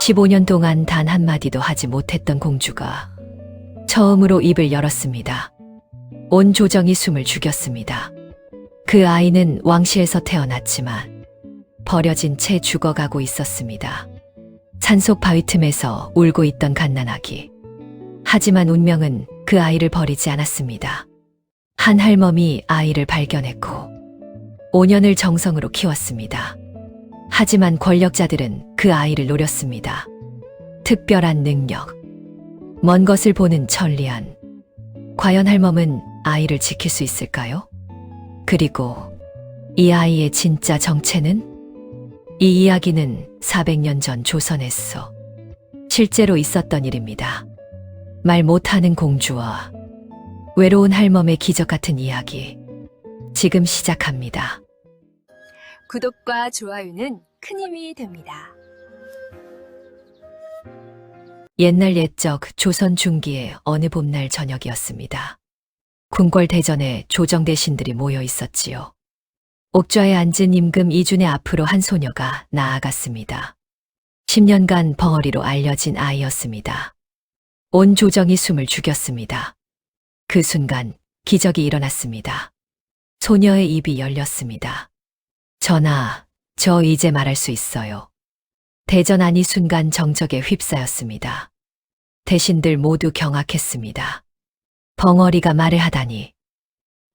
15년 동안 단 한마디도 하지 못했던 공주가 처음으로 입을 열었습니다. 온 조정이 숨을 죽였습니다. 그 아이는 왕실에서 태어났지만 버려진 채 죽어가고 있었습니다. 산속 바위 틈에서 울고 있던 갓난아기. 하지만 운명은 그 아이를 버리지 않았습니다. 한 할멈이 아이를 발견했고 5년을 정성으로 키웠습니다. 하지만 권력자들은 그 아이를 노렸습니다. 특별한 능력, 먼 것을 보는 천리안. 과연 할멈은 아이를 지킬 수 있을까요? 그리고 이 아이의 진짜 정체는? 이 이야기는 400년 전 조선에서 실제로 있었던 일입니다. 말 못하는 공주와 외로운 할멈의 기적 같은 이야기. 지금 시작합니다. 구독과 좋아요는 큰 힘이 됩니다. 옛날 옛적 조선 중기의 어느 봄날 저녁이었습니다. 궁궐대전에 조정대신들이 모여 있었지요. 옥좌에 앉은 임금 이준의 앞으로 한 소녀가 나아갔습니다. 10년간 벙어리로 알려진 아이였습니다. 온 조정이 숨을 죽였습니다. 그 순간 기적이 일어났습니다. 소녀의 입이 열렸습니다. 전하, 저 이제 말할 수 있어요. 대전 안이 순간 정적에 휩싸였습니다. 대신들 모두 경악했습니다. 벙어리가 말을 하다니.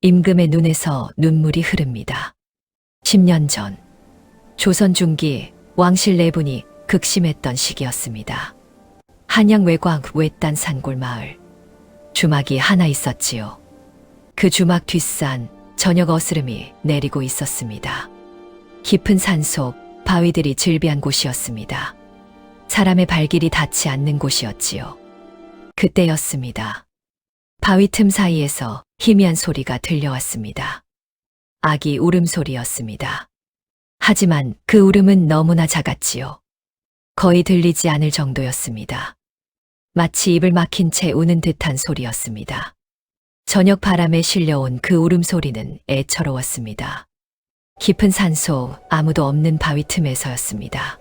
임금의 눈에서 눈물이 흐릅니다. 10년 전 조선 중기 왕실 내분이 극심했던 시기였습니다. 한양 외곽 외딴 산골 마을. 주막이 하나 있었지요. 그 주막 뒷산 저녁 어스름이 내리고 있었습니다. 깊은 산속 바위들이 즐비한 곳이었습니다. 사람의 발길이 닿지 않는 곳이었지요. 그때였습니다. 바위 틈 사이에서 희미한 소리가 들려왔습니다. 아기 울음소리였습니다. 하지만 그 울음은 너무나 작았지요. 거의 들리지 않을 정도였습니다. 마치 입을 막힌 채 우는 듯한 소리였습니다. 저녁 바람에 실려온 그 울음소리는 애처로웠습니다. 깊은 산속 아무도 없는 바위 틈에서였습니다.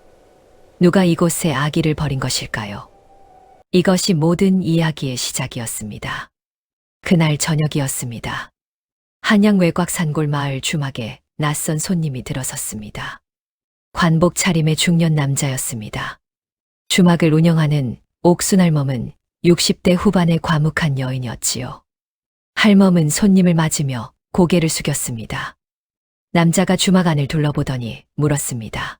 누가 이곳에 아기를 버린 것일까요? 이것이 모든 이야기의 시작이었습니다. 그날 저녁이었습니다. 한양 외곽 산골 마을 주막에 낯선 손님이 들어섰습니다. 관복 차림의 중년 남자였습니다. 주막을 운영하는 옥순 할멈은 60대 후반의 과묵한 여인이었지요. 할멈은 손님을 맞으며 고개를 숙였습니다. 남자가 주막 안을 둘러보더니 물었습니다.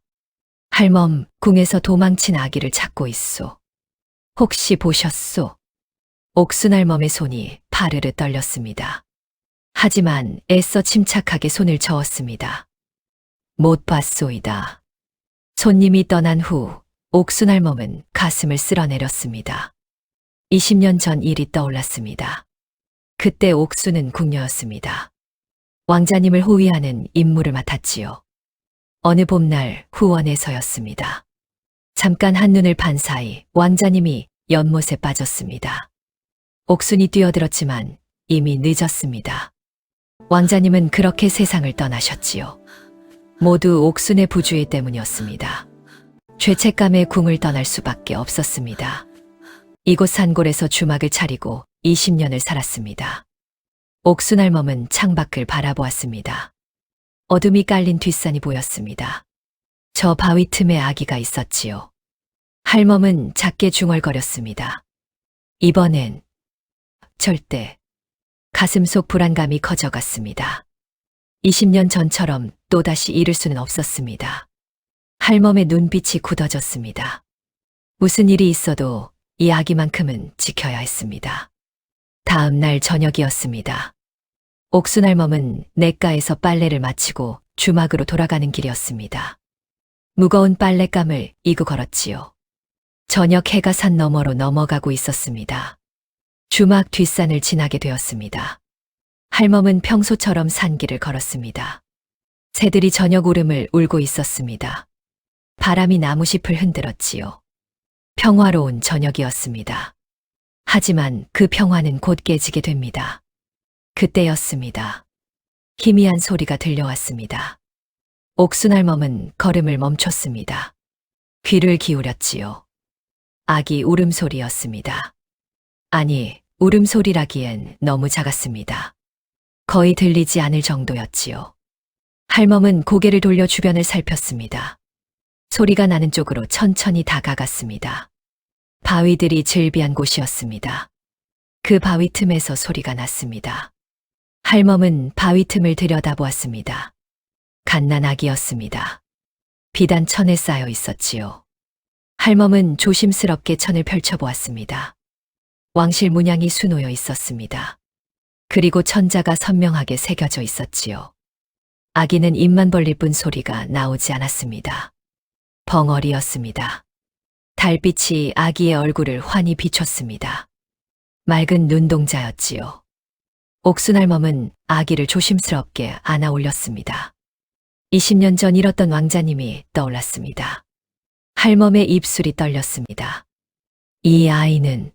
할멈, 궁에서 도망친 아기를 찾고 있소. 혹시 보셨소? 옥순 할멈의 손이 파르르 떨렸습니다. 하지만 애써 침착하게 손을 저었습니다. 못 봤소이다. 손님이 떠난 후 옥순 할멈은 가슴을 쓸어내렸습니다. 20년 전 일이 떠올랐습니다. 그때 옥순은 궁녀였습니다. 왕자님을 호위하는 임무를 맡았지요. 어느 봄날 후원에서였습니다. 잠깐 한눈을 판 사이 왕자님이 연못에 빠졌습니다. 옥순이 뛰어들었지만 이미 늦었습니다. 왕자님은 그렇게 세상을 떠나셨지요. 모두 옥순의 부주의 때문이었습니다. 죄책감에 궁을 떠날 수밖에 없었습니다. 이곳 산골에서 주막을 차리고 20년을 살았습니다. 옥순 할멈은 창밖을 바라보았습니다. 어둠이 깔린 뒷산이 보였습니다. 저 바위 틈에 아기가 있었지요. 할멈은 작게 중얼거렸습니다. 이번엔 절대. 가슴 속 불안감이 커져갔습니다. 20년 전처럼 또다시 잃을 수는 없었습니다. 할멈의 눈빛이 굳어졌습니다. 무슨 일이 있어도 이 아기만큼은 지켜야 했습니다. 다음 날 저녁이었습니다. 옥순 할멈은 냇가에서 빨래를 마치고 주막으로 돌아가는 길이었습니다. 무거운 빨랫감을 이고 걸었지요. 저녁 해가 산 너머로 넘어가고 있었습니다. 주막 뒷산을 지나게 되었습니다. 할멈은 평소처럼 산길을 걸었습니다. 새들이 저녁 울음을 울고 있었습니다. 바람이 나무잎을 흔들었지요. 평화로운 저녁이었습니다. 하지만 그 평화는 곧 깨지게 됩니다. 그때였습니다. 희미한 소리가 들려왔습니다. 옥순 할멈은 걸음을 멈췄습니다. 귀를 기울였지요. 아기 울음소리였습니다. 아니, 울음소리라기엔 너무 작았습니다. 거의 들리지 않을 정도였지요. 할멈은 고개를 돌려 주변을 살폈습니다. 소리가 나는 쪽으로 천천히 다가갔습니다. 바위들이 즐비한 곳이었습니다. 그 바위 틈에서 소리가 났습니다. 할멈은 바위 틈을 들여다보았습니다. 갓난아기였습니다. 비단 천에 쌓여 있었지요. 할멈은 조심스럽게 천을 펼쳐보았습니다. 왕실 문양이 수놓여 있었습니다. 그리고 천자가 선명하게 새겨져 있었지요. 아기는 입만 벌릴 뿐 소리가 나오지 않았습니다. 벙어리였습니다. 달빛이 아기의 얼굴을 환히 비췄습니다. 맑은 눈동자였지요. 옥순할멈은 아기를 조심스럽게 안아 올렸습니다. 20년 전 잃었던 왕자님이 떠올랐습니다. 할멈의 입술이 떨렸습니다. 이 아이는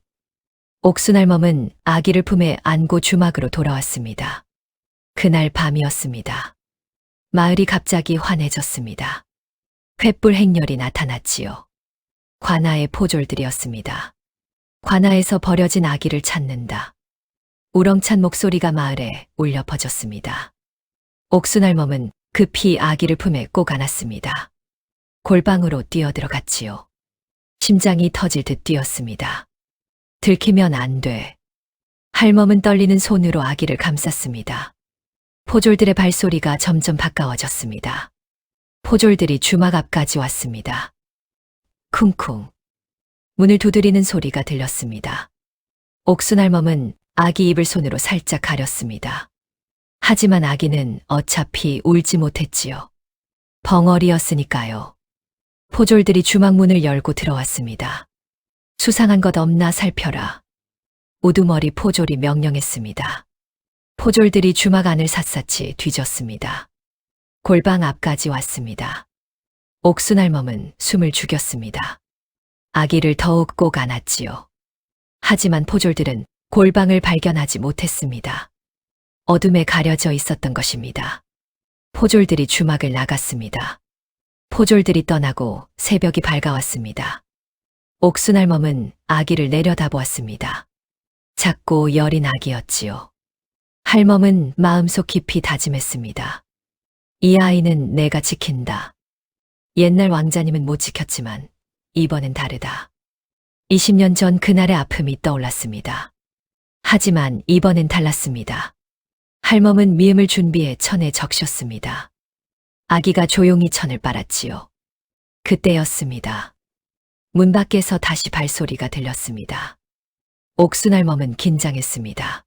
옥순할멈은 아기를 품에 안고 주막으로 돌아왔습니다. 그날 밤이었습니다. 마을이 갑자기 환해졌습니다. 횃불 행렬이 나타났지요. 관아의 포졸들이었습니다. 관아에서 버려진 아기를 찾는다. 우렁찬 목소리가 마을에 울려 퍼졌습니다. 옥순할멈은 급히 아기를 품에 꼭 안았습니다. 골방으로 뛰어들어갔지요. 심장이 터질 듯 뛰었습니다. 들키면 안 돼. 할멈은 떨리는 손으로 아기를 감쌌습니다. 포졸들의 발소리가 점점 가까워졌습니다. 포졸들이 주막 앞까지 왔습니다. 쿵쿵. 문을 두드리는 소리가 들렸습니다. 옥순할멈은 아기 입을 손으로 살짝 가렸습니다. 하지만 아기는 어차피 울지 못했지요. 벙어리였으니까요. 포졸들이 주막 문을 열고 들어왔습니다. 수상한 것 없나 살펴라. 우두머리 포졸이 명령했습니다. 포졸들이 주막 안을 샅샅이 뒤졌습니다. 골방 앞까지 왔습니다. 옥순할멈은 숨을 죽였습니다. 아기를 더욱 꼭 안았지요. 하지만 포졸들은 골방을 발견하지 못했습니다. 어둠에 가려져 있었던 것입니다. 포졸들이 주막을 나갔습니다. 포졸들이 떠나고 새벽이 밝아왔습니다. 옥순할멈은 아기를 내려다보았습니다. 작고 여린 아기였지요. 할멈은 마음속 깊이 다짐했습니다. 이 아이는 내가 지킨다. 옛날 왕자님은 못 지켰지만 이번엔 다르다. 20년 전 그날의 아픔이 떠올랐습니다. 하지만 이번엔 달랐습니다. 할멈은 미음을 준비해 천에 적셨습니다. 아기가 조용히 천을 빨았지요. 그때였습니다. 문 밖에서 다시 발소리가 들렸습니다. 옥순할멈은 긴장했습니다.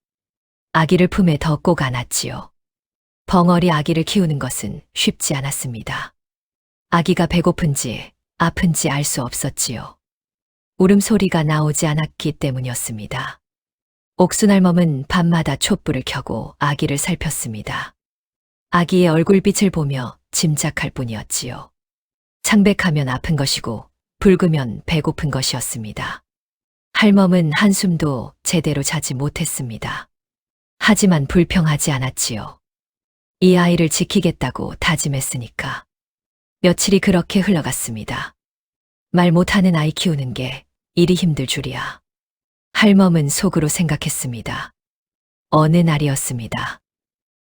아기를 품에 더 꼭 안았지요. 벙어리 아기를 키우는 것은 쉽지 않았습니다. 아기가 배고픈지 아픈지 알 수 없었지요. 울음소리가 나오지 않았기 때문이었습니다. 옥순할멈은 밤마다 촛불을 켜고 아기를 살폈습니다. 아기의 얼굴빛을 보며 짐작할 뿐이었지요. 창백하면 아픈 것이고 붉으면 배고픈 것이었습니다. 할멈은 한숨도 제대로 자지 못했습니다. 하지만 불평하지 않았지요. 이 아이를 지키겠다고 다짐했으니까. 며칠이 그렇게 흘러갔습니다. 말 못하는 아이 키우는 게 이리 힘들 줄이야. 할멈은 속으로 생각했습니다. 어느 날이었습니다.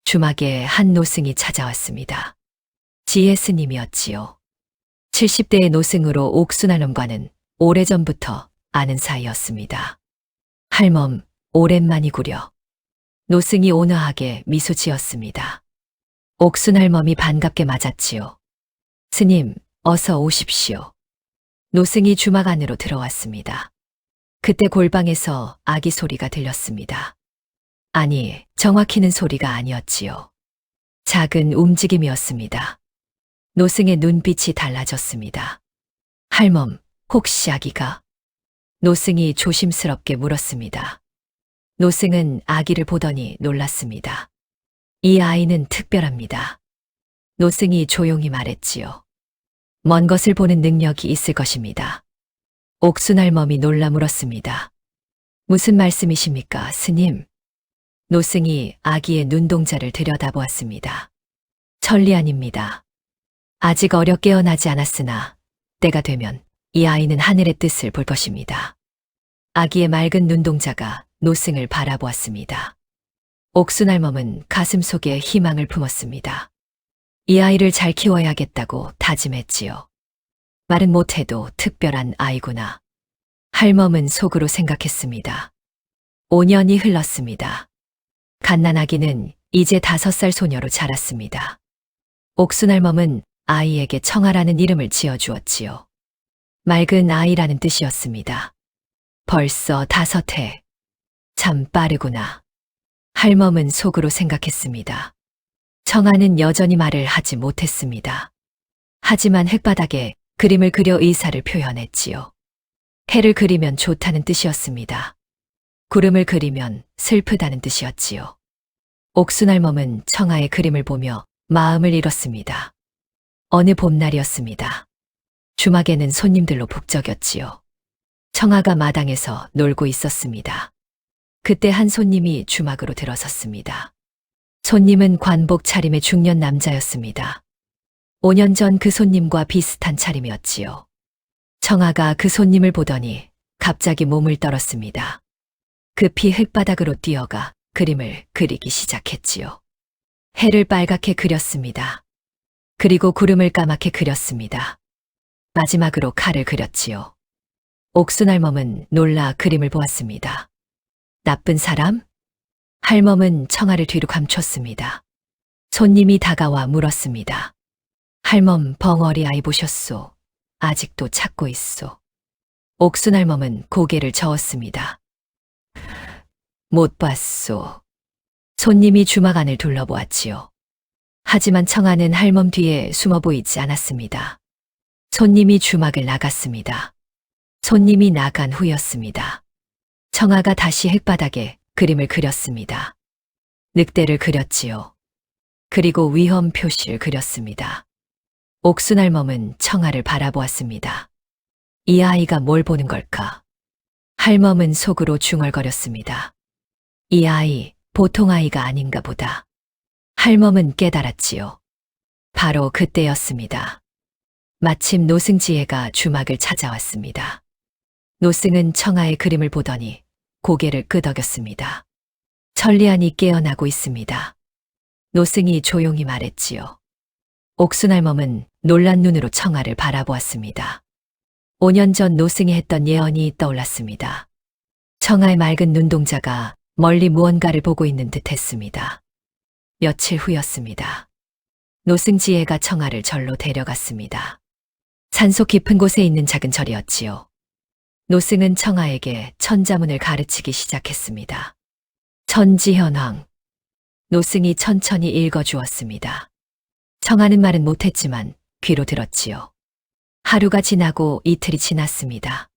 주막에 한 노승이 찾아왔습니다. 지혜 스님이었지요. 70대의 노승으로 옥순할멈과는 오래전부터 아는 사이였습니다. 할멈, 오랜만이구려. 노승이 온화하게 미소 지었습니다. 옥순할멈이 반갑게 맞았지요. 스님, 어서 오십시오. 노승이 주막 안으로 들어왔습니다. 그때 골방에서 아기 소리가 들렸습니다. 아니, 정확히는 소리가 아니었지요. 작은 움직임이었습니다. 노승의 눈빛이 달라졌습니다. 할멈, 혹시 아기가? 노승이 조심스럽게 물었습니다. 노승은 아기를 보더니 놀랐습니다. 이 아이는 특별합니다. 노승이 조용히 말했지요. 먼 것을 보는 능력이 있을 것입니다. 옥순할멈이 놀라 물었습니다. 무슨 말씀이십니까, 스님? 노승이 아기의 눈동자를 들여다보았습니다. 천리안입니다. 아직 어려 깨어나지 않았으나 때가 되면 이 아이는 하늘의 뜻을 볼 것입니다. 아기의 맑은 눈동자가 노승을 바라보았습니다. 옥순할멈은 가슴 속에 희망을 품었습니다. 이 아이를 잘 키워야겠다고 다짐했지요. 말은 못해도 특별한 아이구나. 할멈은 속으로 생각했습니다. 5년이 흘렀습니다. 갓난아기는 이제 5살 소녀로 자랐습니다. 옥순할멈은 아이에게 청아라는 이름을 지어주었지요. 맑은 아이라는 뜻이었습니다. 벌써 5해. 참 빠르구나. 할멈은 속으로 생각했습니다. 청아는 여전히 말을 하지 못했습니다. 하지만 흙바닥에 그림을 그려 의사를 표현했지요. 해를 그리면 좋다는 뜻이었습니다. 구름을 그리면 슬프다는 뜻이었지요. 옥순할멈은 청아의 그림을 보며 마음을 잃었습니다. 어느 봄날이었습니다. 주막에는 손님들로 북적였지요. 청아가 마당에서 놀고 있었습니다. 그때 한 손님이 주막으로 들어섰습니다. 손님은 관복 차림의 중년 남자였습니다. 5년 전 그 손님과 비슷한 차림이었지요. 청아가 그 손님을 보더니 갑자기 몸을 떨었습니다. 급히 흙바닥으로 뛰어가 그림을 그리기 시작했지요. 해를 빨갛게 그렸습니다. 그리고 구름을 까맣게 그렸습니다. 마지막으로 칼을 그렸지요. 옥순할멈은 놀라 그림을 보았습니다. 나쁜 사람? 할멈은 청아를 뒤로 감췄습니다. 손님이 다가와 물었습니다. 할멈 벙어리 아이 보셨소? 아직도 찾고 있소. 옥순할멈은 고개를 저었습니다. 못 봤소. 손님이 주막 안을 둘러보았지요. 하지만 청아는 할멈 뒤에 숨어 보이지 않았습니다. 손님이 주막을 나갔습니다. 손님이 나간 후였습니다. 청아가 다시 흙바닥에 그림을 그렸습니다. 늑대를 그렸지요. 그리고 위험 표시를 그렸습니다. 옥순할멈은 청아를 바라보았습니다. 이 아이가 뭘 보는 걸까? 할멈은 속으로 중얼거렸습니다. 이 아이, 보통 아이가 아닌가 보다. 할멈은 깨달았지요. 바로 그때였습니다. 마침 노승지혜가 주막을 찾아왔습니다. 노승은 청아의 그림을 보더니 고개를 끄덕였습니다. 천리안이 깨어나고 있습니다. 노승이 조용히 말했지요. 옥순할멈은 놀란 눈으로 청아를 바라보았습니다. 5년 전 노승이 했던 예언이 떠올랐습니다. 청아의 맑은 눈동자가 멀리 무언가를 보고 있는 듯 했습니다. 며칠 후였습니다. 노승지혜가 청아를 절로 데려갔습니다. 산속 깊은 곳에 있는 작은 절이었지요. 노승은 청아에게 천자문을 가르치기 시작했습니다. 천지현황. 노승이 천천히 읽어주었습니다. 청아는 말은 못했지만 귀로 들었지요. 하루가 지나고 이틀이 지났습니다.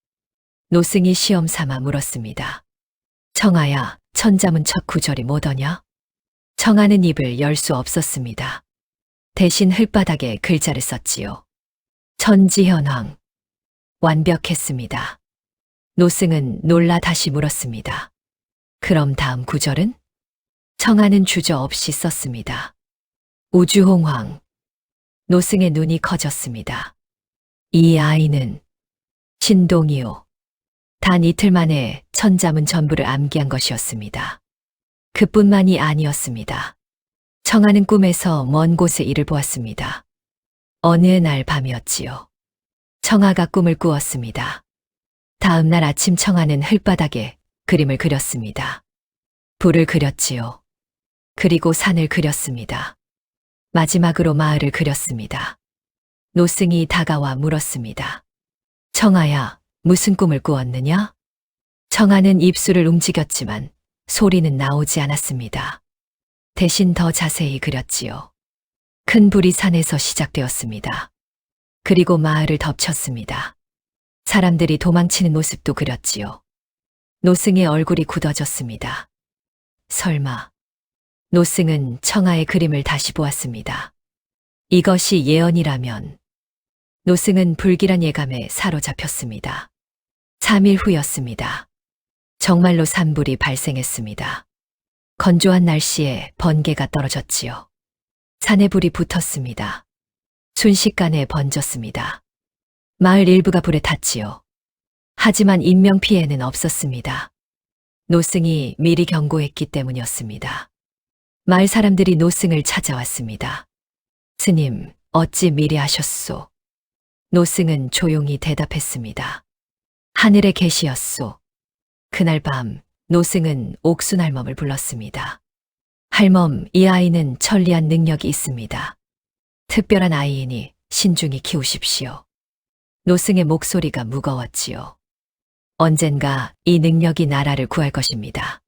노승이 시험 삼아 물었습니다. 청아야, 천자문 첫 구절이 뭐더냐? 청아는 입을 열 수 없었습니다. 대신 흙바닥에 글자를 썼지요. 천지현황. 완벽했습니다. 노승은 놀라 다시 물었습니다. 그럼 다음 구절은? 청아는 주저없이 썼습니다. 우주홍황. 노승의 눈이 커졌습니다. 이 아이는 신동이요. 단 이틀 만에 천자문 전부를 암기한 것이었습니다. 그뿐만이 아니었습니다. 청아는 꿈에서 먼 곳에 이를 보았습니다. 어느 날 밤이었지요. 청아가 꿈을 꾸었습니다. 다음 날 아침 청아는 흙바닥에 그림을 그렸습니다. 불을 그렸지요. 그리고 산을 그렸습니다. 마지막으로 마을을 그렸습니다. 노승이 다가와 물었습니다. 청아야, 무슨 꿈을 꾸었느냐? 청아는 입술을 움직였지만 소리는 나오지 않았습니다. 대신 더 자세히 그렸지요. 큰 불이 산에서 시작되었습니다. 그리고 마을을 덮쳤습니다. 사람들이 도망치는 모습도 그렸지요. 노승의 얼굴이 굳어졌습니다. 설마. 노승은 청아의 그림을 다시 보았습니다. 이것이 예언이라면. 노승은 불길한 예감에 사로잡혔습니다. 3일 후였습니다. 정말로 산불이 발생했습니다. 건조한 날씨에 번개가 떨어졌지요. 산에 불이 붙었습니다. 순식간에 번졌습니다. 마을 일부가 불에 탔지요. 하지만 인명피해는 없었습니다. 노승이 미리 경고했기 때문이었습니다. 마을 사람들이 노승을 찾아왔습니다. 스님, 어찌 미리 하셨소? 노승은 조용히 대답했습니다. 하늘의 계시였소. 그날 밤 노승은 옥순할멈을 불렀습니다. 할멈, 이 아이는 천리한 능력이 있습니다. 특별한 아이이니 신중히 키우십시오. 노승의 목소리가 무거웠지요. 언젠가 이 능력이 나라를 구할 것입니다.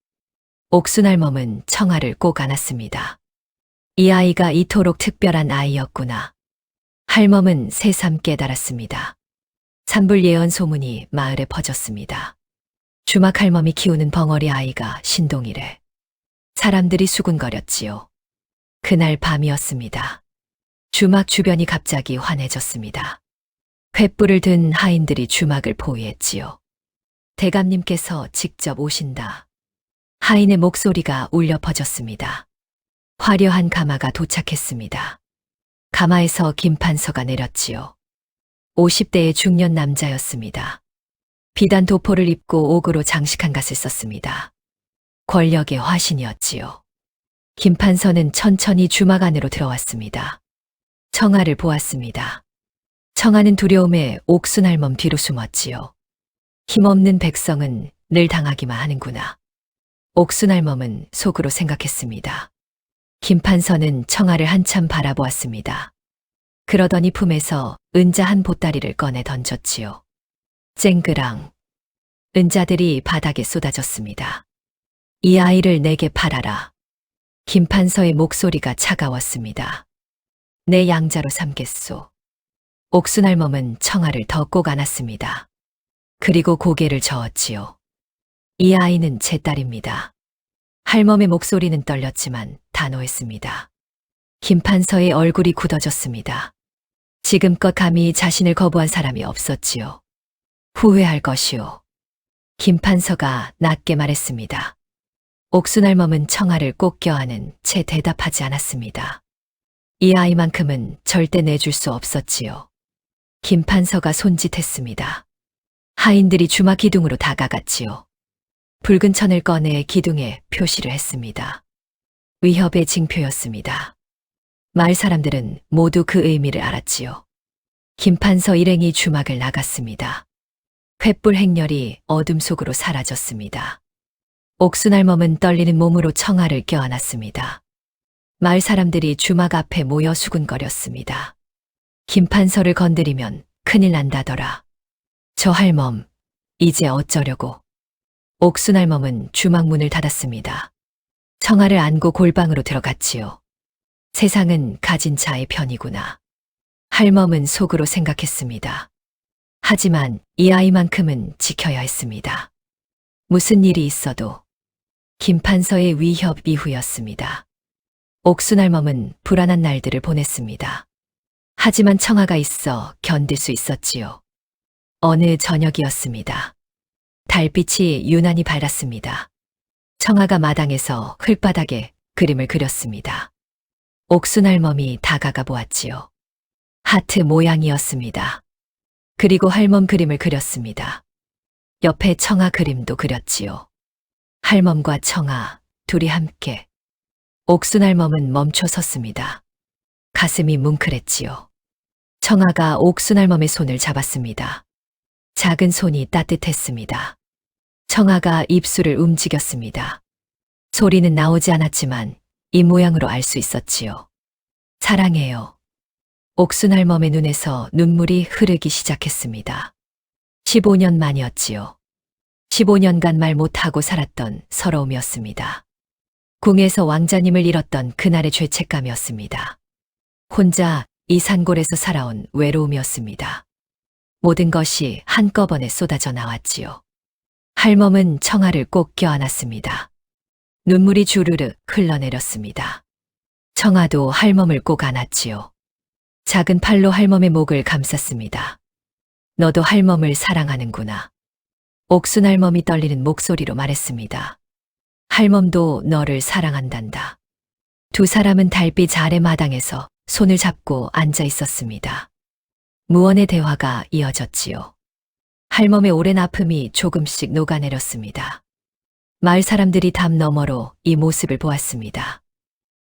옥순할멈은 청아를 꼭 안았습니다. 이 아이가 이토록 특별한 아이였구나. 할멈은 새삼 깨달았습니다. 산불예언 소문이 마을에 퍼졌습니다. 주막 할멈이 키우는 벙어리 아이가 신동이래. 사람들이 수군거렸지요. 그날 밤이었습니다. 주막 주변이 갑자기 환해졌습니다. 횃불을 든 하인들이 주막을 포위했지요. 대감님께서 직접 오신다. 하인의 목소리가 울려 퍼졌습니다. 화려한 가마가 도착했습니다. 가마에서 김판서가 내렸지요. 50대의 중년 남자였습니다. 비단 도포를 입고 옥으로 장식한 갓을 썼습니다. 권력의 화신이었지요. 김판서는 천천히 주막 안으로 들어왔습니다. 청아를 보았습니다. 청아는 두려움에 옥순할멈 뒤로 숨었지요. 힘없는 백성은 늘 당하기만 하는구나. 옥순할멈은 속으로 생각했습니다. 김판서는 청아를 한참 바라보았습니다. 그러더니 품에서 은자 한 보따리를 꺼내 던졌지요. 쨍그랑. 은자들이 바닥에 쏟아졌습니다. 이 아이를 내게 팔아라. 김판서의 목소리가 차가웠습니다. 내 양자로 삼겠소. 옥순할멈은 청아를 더 꼭 안았습니다. 그리고 고개를 저었지요. 이 아이는 제 딸입니다. 할멈의 목소리는 떨렸지만 단호했습니다. 김판서의 얼굴이 굳어졌습니다. 지금껏 감히 자신을 거부한 사람이 없었지요. 후회할 것이오. 김판서가 낮게 말했습니다. 옥순할멈은 청아를 꼭 껴안은 채 대답하지 않았습니다. 이 아이만큼은 절대 내줄 수 없었지요. 김판서가 손짓했습니다. 하인들이 주막 기둥으로 다가갔지요. 붉은 천을 꺼내 기둥에 표시를 했습니다. 위협의 징표였습니다. 마을 사람들은 모두 그 의미를 알았지요. 김판서 일행이 주막을 나갔습니다. 횃불 행렬이 어둠 속으로 사라졌습니다. 옥순할멈은 떨리는 몸으로 청아를 껴안았습니다. 마을 사람들이 주막 앞에 모여 수군거렸습니다. 김판서를 건드리면 큰일 난다더라. 저 할멈, 이제 어쩌려고. 옥순할멈은 주막 문을 닫았습니다. 청아를 안고 골방으로 들어갔지요. 세상은 가진 자의 편이구나. 할멈은 속으로 생각했습니다. 하지만 이 아이만큼은 지켜야 했습니다. 무슨 일이 있어도. 김판서의 위협 이후였습니다. 옥순할멈은 불안한 날들을 보냈습니다. 하지만 청아가 있어 견딜 수 있었지요. 어느 저녁이었습니다. 달빛이 유난히 밝았습니다. 청아가 마당에서 흙바닥에 그림을 그렸습니다. 옥순할멈이 다가가 보았지요. 하트 모양이었습니다. 그리고 할멈 그림을 그렸습니다. 옆에 청아 그림도 그렸지요. 할멈과 청아, 둘이 함께. 옥순할멈은 멈춰 섰습니다. 가슴이 뭉클했지요. 청아가 옥순할멈의 손을 잡았습니다. 작은 손이 따뜻했습니다. 청아가 입술을 움직였습니다. 소리는 나오지 않았지만 이 모양으로 알 수 있었지요. 사랑해요. 옥순할멈의 눈에서 눈물이 흐르기 시작했습니다. 15년 만이었지요. 15년간 말 못하고 살았던 서러움이었습니다. 궁에서 왕자님을 잃었던 그날의 죄책감이었습니다. 혼자 이 산골에서 살아온 외로움이었습니다. 모든 것이 한꺼번에 쏟아져 나왔지요. 할멈은 청아를 꼭 껴안았습니다. 눈물이 주르륵 흘러내렸습니다. 청아도 할멈을 꼭 안았지요. 작은 팔로 할멈의 목을 감쌌습니다. 너도 할멈을 사랑하는구나. 옥순할멈이 떨리는 목소리로 말했습니다. 할멈도 너를 사랑한단다. 두 사람은 달빛 아래 마당에서 손을 잡고 앉아 있었습니다. 무언의 대화가 이어졌지요. 할멈의 오랜 아픔이 조금씩 녹아내렸습니다. 마을 사람들이 담 너머로 이 모습을 보았습니다.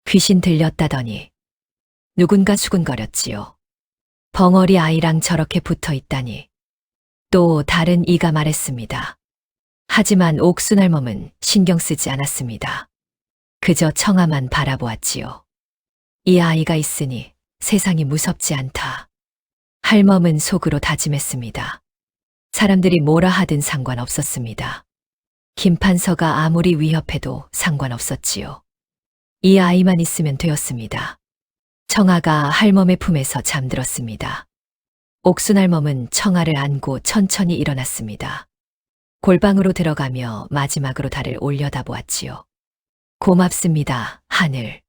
귀신 들렸다더니 누군가 수군거렸지요. 벙어리 아이랑 저렇게 붙어 있다니. 또 다른 이가 말했습니다. 하지만 옥순할멈은 신경 쓰지 않았습니다. 그저 청아만 바라보았지요. 이 아이가 있으니 세상이 무섭지 않다. 할멈은 속으로 다짐했습니다. 사람들이 뭐라 하든 상관없었습니다. 김판서가 아무리 위협해도 상관없었지요. 이 아이만 있으면 되었습니다. 청아가 할멈의 품에서 잠들었습니다. 옥순할멈은 청아를 안고 천천히 일어났습니다. 골방으로 들어가며 마지막으로 달을 올려다보았지요. 고맙습니다, 하늘.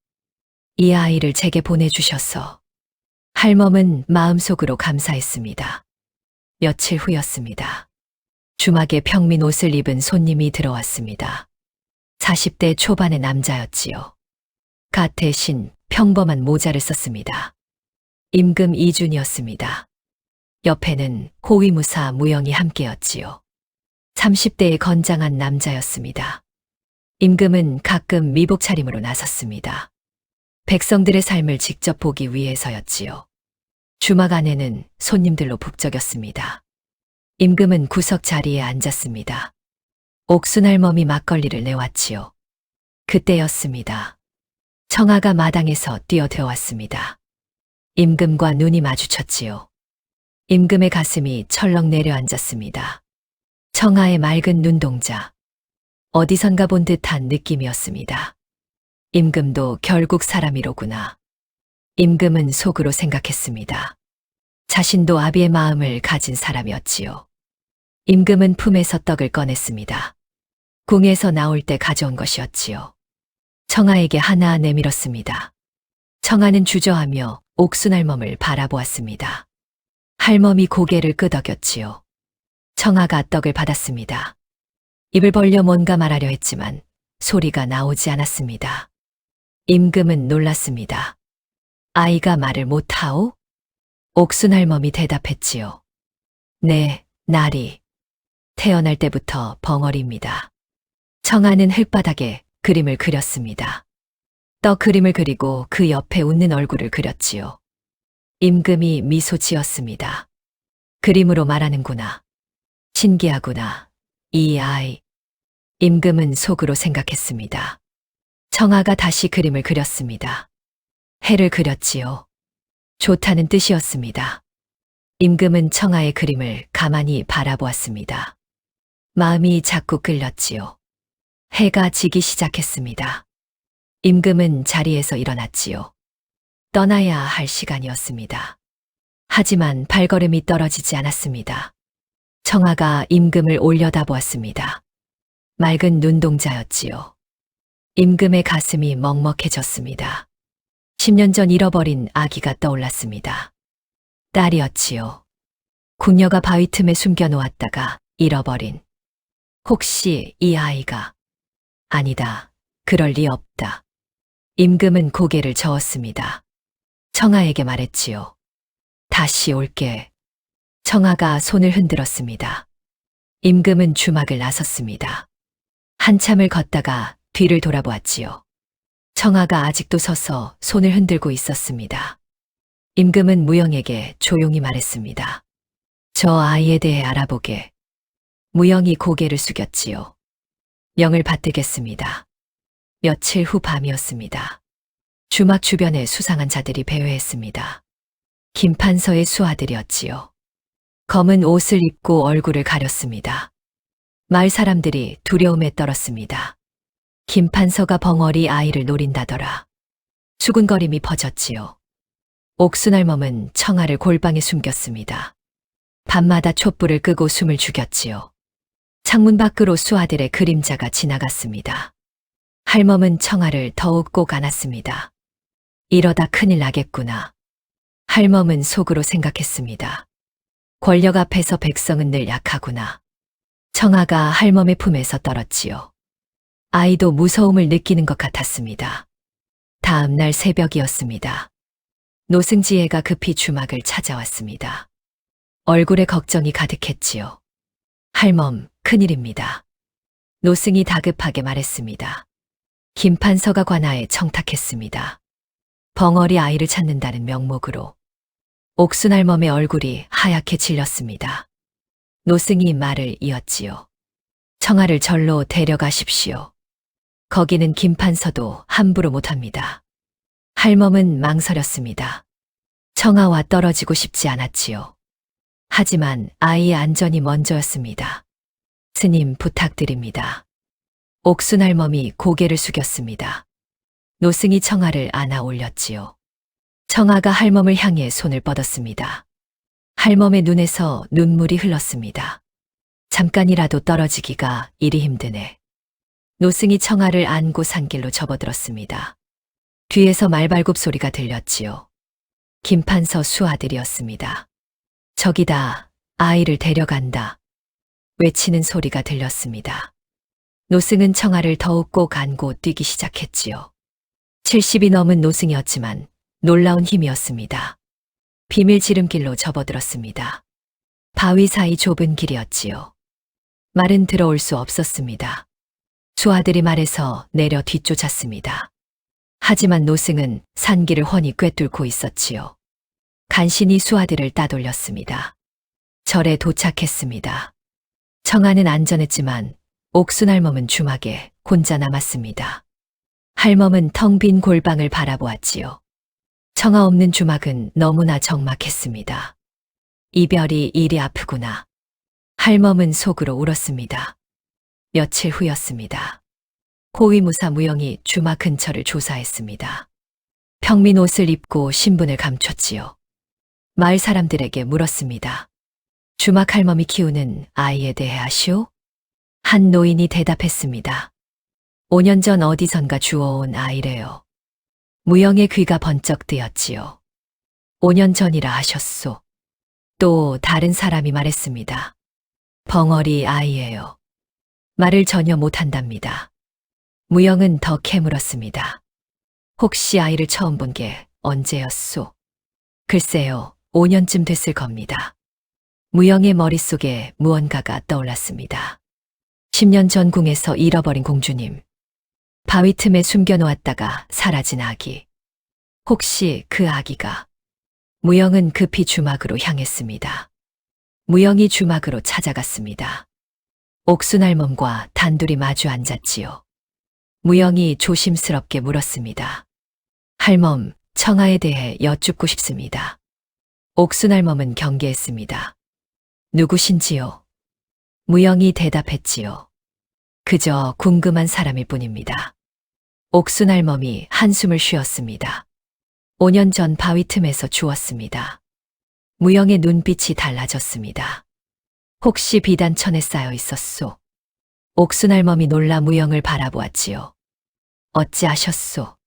이 아이를 제게 보내주셔서. 할멈은 마음속으로 감사했습니다. 며칠 후였습니다. 주막에 평민 옷을 입은 손님이 들어왔습니다. 40대 초반의 남자였지요. 갓 대신 평범한 모자를 썼습니다. 임금 이준이었습니다. 옆에는 호위무사 무영이 함께였지요. 30대의 건장한 남자였습니다. 임금은 가끔 미복 차림으로 나섰습니다. 백성들의 삶을 직접 보기 위해서였지요. 주막 안에는 손님들로 북적였습니다. 임금은 구석 자리에 앉았습니다. 옥순할멈이 막걸리를 내왔지요. 그때였습니다. 청아가 마당에서 뛰어들어왔습니다. 임금과 눈이 마주쳤지요. 임금의 가슴이 철렁 내려앉았습니다. 청아의 맑은 눈동자. 어디선가 본 듯한 느낌이었습니다. 임금도 결국 사람이로구나. 임금은 속으로 생각했습니다. 자신도 아비의 마음을 가진 사람이었지요. 임금은 품에서 떡을 꺼냈습니다. 궁에서 나올 때 가져온 것이었지요. 청아에게 하나 내밀었습니다. 청아는 주저하며 옥순할멈을 바라보았습니다. 할멈이 고개를 끄덕였지요. 청아가 떡을 받았습니다. 입을 벌려 뭔가 말하려 했지만 소리가 나오지 않았습니다. 임금은 놀랐습니다. 아이가 말을 못하오? 옥순할멈이 대답했지요. 네, 나리. 태어날 때부터 벙어리입니다. 청아는 흙바닥에 그림을 그렸습니다. 떡 그림을 그리고 그 옆에 웃는 얼굴을 그렸지요. 임금이 미소 지었습니다. 그림으로 말하는구나. 신기하구나. 이 아이. 임금은 속으로 생각했습니다. 청아가 다시 그림을 그렸습니다. 해를 그렸지요. 좋다는 뜻이었습니다. 임금은 청아의 그림을 가만히 바라보았습니다. 마음이 자꾸 끌렸지요. 해가 지기 시작했습니다. 임금은 자리에서 일어났지요. 떠나야 할 시간이었습니다. 하지만 발걸음이 떨어지지 않았습니다. 청아가 임금을 올려다보았습니다. 맑은 눈동자였지요. 임금의 가슴이 먹먹해졌습니다. 10년 전 잃어버린 아기가 떠올랐습니다. 딸이었지요. 궁녀가 바위 틈에 숨겨놓았다가 잃어버린. 혹시 이 아이가. 아니다. 그럴 리 없다. 임금은 고개를 저었습니다. 청아에게 말했지요. 다시 올게. 청아가 손을 흔들었습니다. 임금은 주막을 나섰습니다. 한참을 걷다가 뒤를 돌아보았지요. 청아가 아직도 서서 손을 흔들고 있었습니다. 임금은 무영에게 조용히 말했습니다. 저 아이에 대해 알아보게. 무영이 고개를 숙였지요. 명을 받들겠습니다. 며칠 후 밤이었습니다. 주막 주변에 수상한 자들이 배회했습니다. 김판서의 수하들이었지요. 검은 옷을 입고 얼굴을 가렸습니다. 마을 사람들이 두려움에 떨었습니다. 김판서가 벙어리 아이를 노린다더라. 수군거림이 퍼졌지요. 옥순할멈은 청아를 골방에 숨겼습니다. 밤마다 촛불을 끄고 숨을 죽였지요. 창문 밖으로 수아들의 그림자가 지나갔습니다. 할멈은 청아를 더욱 꼭 안았습니다. 이러다 큰일 나겠구나. 할멈은 속으로 생각했습니다. 권력 앞에서 백성은 늘 약하구나. 청아가 할멈의 품에서 떨었지요. 아이도 무서움을 느끼는 것 같았습니다. 다음 날 새벽이었습니다. 노승지혜가 급히 주막을 찾아왔습니다. 얼굴에 걱정이 가득했지요. 할멈, 큰일입니다. 노승이 다급하게 말했습니다. 김판서가 관아에 청탁했습니다. 벙어리 아이를 찾는다는 명목으로. 옥순할멈의 얼굴이 하얗게 질렸습니다. 노승이 말을 이었지요. 청아를 절로 데려가십시오. 거기는 김판서도 함부로 못합니다. 할멈은 망설였습니다. 청아와 떨어지고 싶지 않았지요. 하지만 아이의 안전이 먼저였습니다. 스님 부탁드립니다. 옥순할멈이 고개를 숙였습니다. 노승이 청아를 안아 올렸지요. 청아가 할멈을 향해 손을 뻗었습니다. 할멈의 눈에서 눈물이 흘렀습니다. 잠깐이라도 떨어지기가 이리 힘드네. 노승이 청아를 안고 산길로 접어들었습니다. 뒤에서 말발굽 소리가 들렸지요. 김판서 수아들이었습니다. 저기다, 아이를 데려간다. 외치는 소리가 들렸습니다. 노승은 청아를 더욱 꼭 안고 뛰기 시작했지요. 70이 넘은 노승이었지만 놀라운 힘이었습니다. 비밀 지름길로 접어들었습니다. 바위 사이 좁은 길이었지요. 말은 들어올 수 없었습니다. 수아들이 말해서 내려 뒤쫓았습니다. 하지만 노승은 산길을 훤히 꿰뚫고 있었지요. 간신히 수아들을 따돌렸습니다. 절에 도착했습니다. 청아는 안전했지만 옥순할멈은 주막에 혼자 남았습니다. 할멈은 텅 빈 골방을 바라보았지요. 청아 없는 주막은 너무나 적막했습니다. 이별이 이리 아프구나. 할멈은 속으로 울었습니다. 며칠 후였습니다. 호위무사 무영이 주막 근처를 조사했습니다. 평민 옷을 입고 신분을 감췄지요. 마을 사람들에게 물었습니다. 주막 할멈이 키우는 아이에 대해 아시오? 한 노인이 대답했습니다. 5년 전 어디선가 주워온 아이래요. 무영의 귀가 번쩍 뜨였지요. 5년 전이라 하셨소. 또 다른 사람이 말했습니다. 벙어리 아이예요. 말을 전혀 못한답니다. 무영은 더 캐물었습니다. 혹시 아이를 처음 본 게 언제였소? 글쎄요, 5년쯤 됐을 겁니다. 무영의 머릿속에 무언가가 떠올랐습니다. 10년 전 궁에서 잃어버린 공주님. 바위 틈에 숨겨놓았다가 사라진 아기. 혹시 그 아기가. 무영은 급히 주막으로 향했습니다. 무영이 주막으로 찾아갔습니다. 옥순할멈과 단둘이 마주 앉았지요. 무영이 조심스럽게 물었습니다. 할멈, 청아에 대해 여쭙고 싶습니다. 옥순할멈은 경계했습니다. 누구신지요? 무영이 대답했지요. 그저 궁금한 사람일 뿐입니다. 옥순할멈이 한숨을 쉬었습니다. 5년 전 바위 틈에서 주웠습니다. 무영의 눈빛이 달라졌습니다. 혹시 비단천에 쌓여 있었소? 옥순할멈이 놀라 무영을 바라보았지요. 어찌 아셨소?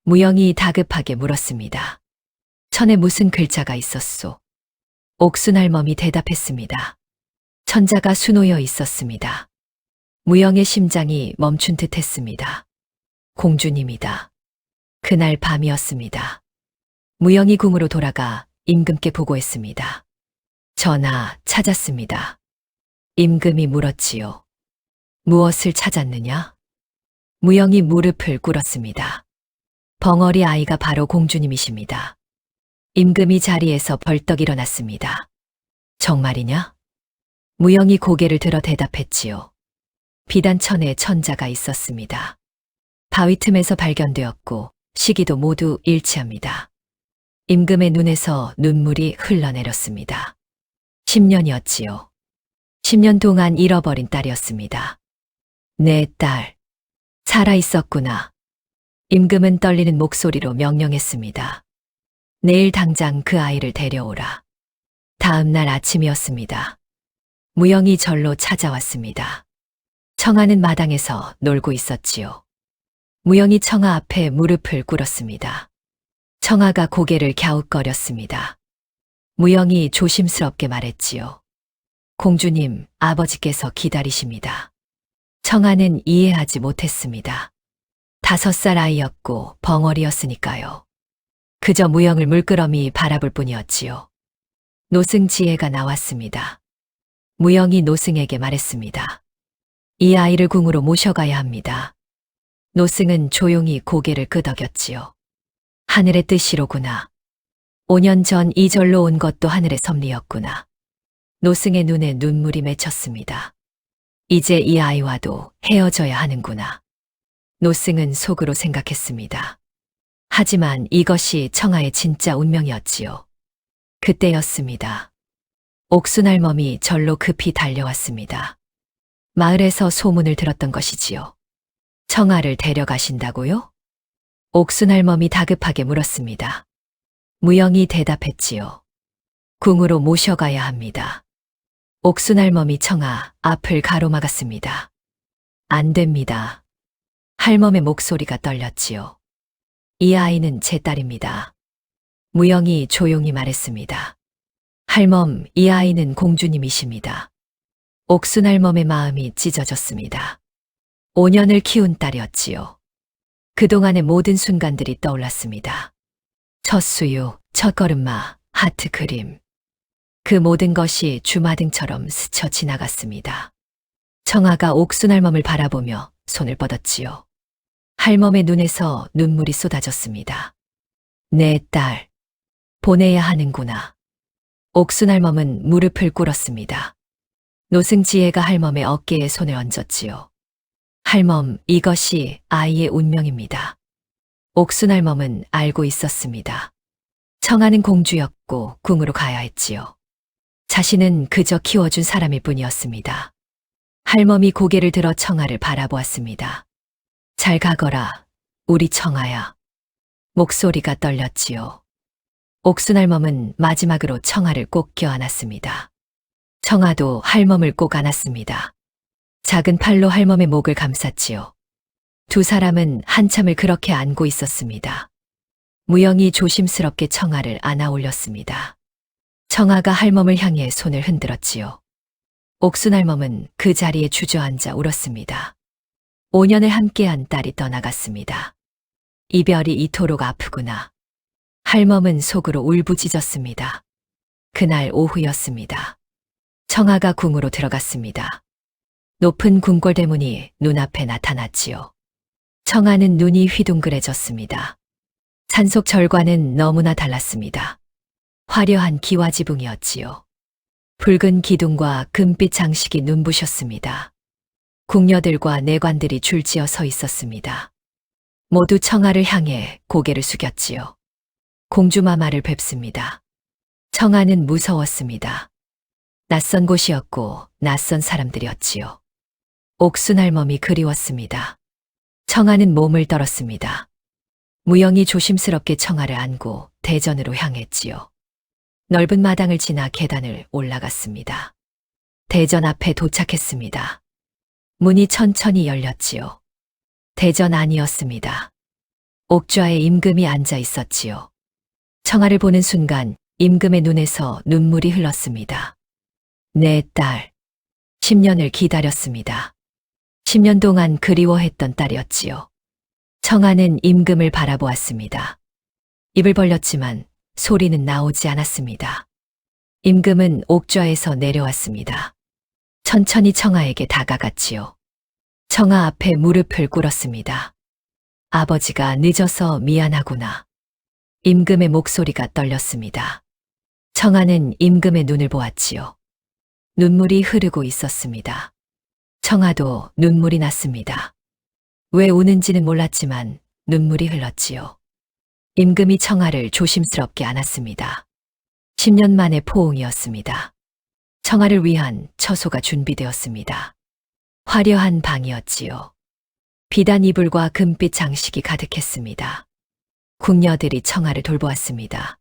무영이 다급하게 물었습니다. 천에 무슨 글자가 있었소? 옥순할멈이 대답했습니다. 천자가 수놓여 있었습니다. 무영의 심장이 멈춘 듯 했습니다. 공주님이다. 그날 밤이었습니다. 무영이 궁으로 돌아가 임금께 보고했습니다. 전하, 찾았습니다. 임금이 물었지요. 무엇을 찾았느냐? 무영이 무릎을 꿇었습니다. 벙어리 아이가 바로 공주님이십니다. 임금이 자리에서 벌떡 일어났습니다. 정말이냐? 무영이 고개를 들어 대답했지요. 비단천에 천자가 있었습니다. 바위 틈에서 발견되었고 시기도 모두 일치합니다. 임금의 눈에서 눈물이 흘러내렸습니다. 10년이었지요. 10년 동안 잃어버린 딸이었습니다. 내 딸, 살아있었구나. 임금은 떨리는 목소리로 명령했습니다. 내일 당장 그 아이를 데려오라. 다음 날 아침이었습니다. 무영이 절로 찾아왔습니다. 청아는 마당에서 놀고 있었지요. 무영이 청아 앞에 무릎을 꿇었습니다. 청아가 고개를 갸웃거렸습니다. 무영이 조심스럽게 말했지요. 공주님, 아버지께서 기다리십니다. 청아는 이해하지 못했습니다. 5살 아이였고 벙어리였으니까요. 그저 무영을 물끄러미 바라볼 뿐이었지요. 노승지혜가 나왔습니다. 무영이 노승에게 말했습니다. 이 아이를 궁으로 모셔가야 합니다. 노승은 조용히 고개를 끄덕였지요. 하늘의 뜻이로구나. 5년 전 이 절로 온 것도 하늘의 섭리였구나. 노승의 눈에 눈물이 맺혔습니다. 이제 이 아이와도 헤어져야 하는구나. 노승은 속으로 생각했습니다. 하지만 이것이 청아의 진짜 운명이었지요. 그때였습니다. 옥순할멈이 절로 급히 달려왔습니다. 마을에서 소문을 들었던 것이지요. 청아를 데려가신다고요? 옥순할멈이 다급하게 물었습니다. 무영이 대답했지요. 궁으로 모셔가야 합니다. 옥순할멈이 청아 앞을 가로막았습니다. 안 됩니다. 할멈의 목소리가 떨렸지요. 이 아이는 제 딸입니다. 무영이 조용히 말했습니다. 할멈, 이 아이는 공주님이십니다. 옥순할멈의 마음이 찢어졌습니다. 5년을 키운 딸이었지요. 그동안의 모든 순간들이 떠올랐습니다. 첫 수유, 첫 걸음마, 하트 그림. 그 모든 것이 주마등처럼 스쳐 지나갔습니다. 청아가 옥순할멈을 바라보며 손을 뻗었지요. 할멈의 눈에서 눈물이 쏟아졌습니다. 내 딸, 보내야 하는구나. 옥순할멈은 무릎을 꿇었습니다. 노승지혜가 할멈의 어깨에 손을 얹었지요. 할멈, 이것이 아이의 운명입니다. 옥순할멈은 알고 있었습니다. 청아는 공주였고 궁으로 가야 했지요. 자신은 그저 키워준 사람일 뿐이었습니다. 할멈이 고개를 들어 청아를 바라보았습니다. 잘 가거라, 우리 청아야. 목소리가 떨렸지요. 옥순할멈은 마지막으로 청아를 꼭 껴안았습니다. 청아도 할멈을 꼭 안았습니다. 작은 팔로 할멈의 목을 감쌌지요. 두 사람은 한참을 그렇게 안고 있었습니다. 무영이 조심스럽게 청아를 안아 올렸습니다. 청아가 할멈을 향해 손을 흔들었지요. 옥순할멈은 그 자리에 주저앉아 울었습니다. 5년을 함께한 딸이 떠나갔습니다. 이별이 이토록 아프구나. 할멈은 속으로 울부짖었습니다. 그날 오후였습니다. 청아가 궁으로 들어갔습니다. 높은 궁궐대문이 눈앞에 나타났지요. 청아는 눈이 휘둥그레졌습니다. 산속 절과는 너무나 달랐습니다. 화려한 기와지붕이었지요. 붉은 기둥과 금빛 장식이 눈부셨습니다. 궁녀들과 내관들이 줄지어 서 있었습니다. 모두 청아를 향해 고개를 숙였지요. 공주마마를 뵙습니다. 청아는 무서웠습니다. 낯선 곳이었고 낯선 사람들이었지요. 옥순할멈이 그리웠습니다. 청아는 몸을 떨었습니다. 무영이 조심스럽게 청아를 안고 대전으로 향했지요. 넓은 마당을 지나 계단을 올라갔습니다. 대전 앞에 도착했습니다. 문이 천천히 열렸지요. 대전 안이었습니다. 옥좌에 임금이 앉아 있었지요. 청아를 보는 순간 임금의 눈에서 눈물이 흘렀습니다. 내 딸, 10년을 기다렸습니다. 10년 동안 그리워했던 딸이었지요. 청아는 임금을 바라보았습니다. 입을 벌렸지만 소리는 나오지 않았습니다. 임금은 옥좌에서 내려왔습니다. 천천히 청아에게 다가갔지요. 청아 앞에 무릎을 꿇었습니다. 아버지가 늦어서 미안하구나. 임금의 목소리가 떨렸습니다. 청아는 임금의 눈을 보았지요. 눈물이 흐르고 있었습니다. 청아도 눈물이 났습니다. 왜 우는지는 몰랐지만 눈물이 흘렀지요. 임금이 청아를 조심스럽게 안았습니다. 10년 만의 포옹이었습니다. 청아를 위한 처소가 준비되었습니다. 화려한 방이었지요. 비단 이불과 금빛 장식이 가득했습니다. 궁녀들이 청아를 돌보았습니다.